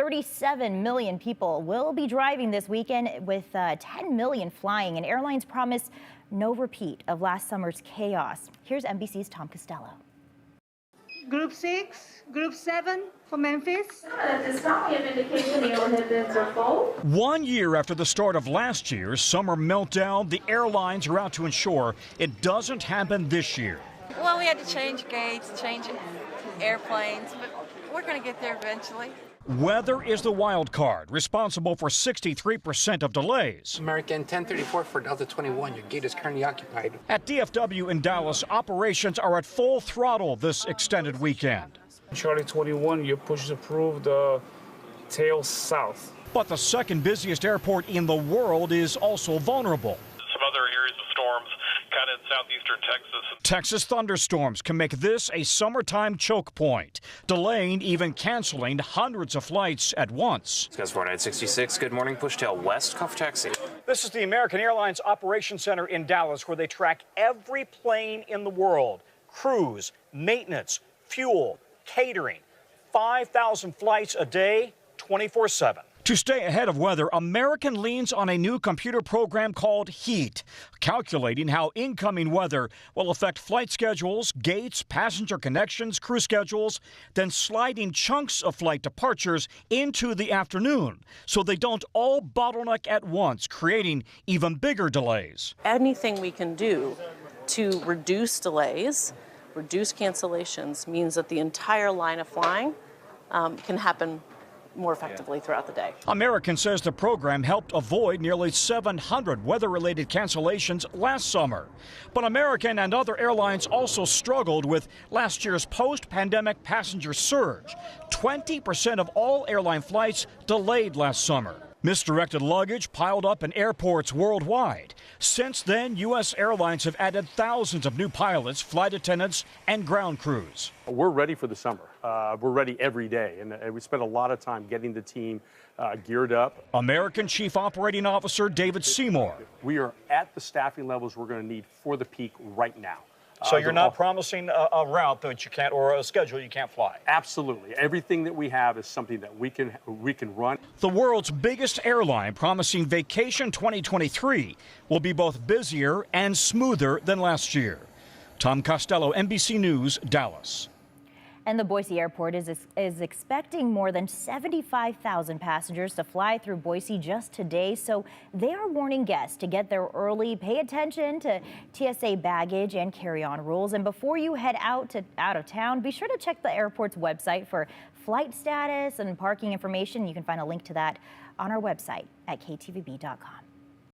37 million people will be driving this weekend, with 10 million flying, and airlines promise no repeat of last summer's chaos. Here's NBC's Tom Costello. Group 6, Group 7 for Memphis. It's not an indication the overhead bins are full. 1 year after the start of last year's summer meltdown, the airlines are out to ensure it doesn't happen this year. Well, we had to change gates, change airplanes, but we're going to get there eventually. Weather is the wild card, responsible for 63% of delays. American 1034 for Delta 21. Your gate is currently occupied. At DFW in Dallas, operations are at full throttle this extended weekend. Charlie 21, your push is approved, tail south. But the second busiest airport in the world is also vulnerable. Some other areas of storms kind of in southeastern Texas. Texas thunderstorms can make this a summertime choke point, delaying, even canceling hundreds of flights at once. Skies 4966, good morning, pushtail west, Cuff taxi. This is the American Airlines Operations Center in Dallas, where they track every plane in the world. Crews, maintenance, fuel, catering, 5,000 flights a day, 24/7. To stay ahead of weather, American leans on a new computer program called HEAT, calculating how incoming weather will affect flight schedules, gates, passenger connections, crew schedules, then sliding chunks of flight departures into the afternoon so they don't all bottleneck at once, creating even bigger delays. Anything we can do to reduce delays, reduce cancellations, means that the entire line of flying can happen more effectively throughout the day. American says the program helped avoid nearly 700 weather-related cancellations last summer. But American and other airlines also struggled with last year's post-pandemic passenger surge. 20% of all airline flights delayed last summer. Misdirected luggage piled up in airports worldwide. Since then, U.S. airlines have added thousands of new pilots, flight attendants, and ground crews. We're ready for the summer. We're ready every day, and we spent a lot of time getting the team geared up. American Chief Operating Officer David Seymour. We are at the staffing levels we're going to need for the peak right now. So you're not promising a route that you can't, or a schedule you can't fly? Absolutely. Everything that we have is something that we can run. The world's biggest airline promising Vacation 2023 will be both busier and smoother than last year. Tom Costello, NBC News, Dallas. And the Boise airport is expecting more than 75,000 passengers to fly through Boise just today. So they are warning guests to get there early, pay attention to TSA baggage and carry-on rules. And before you head out of town, be sure to check the airport's website for flight status and parking information. You can find a link to that on our website at ktvb.com.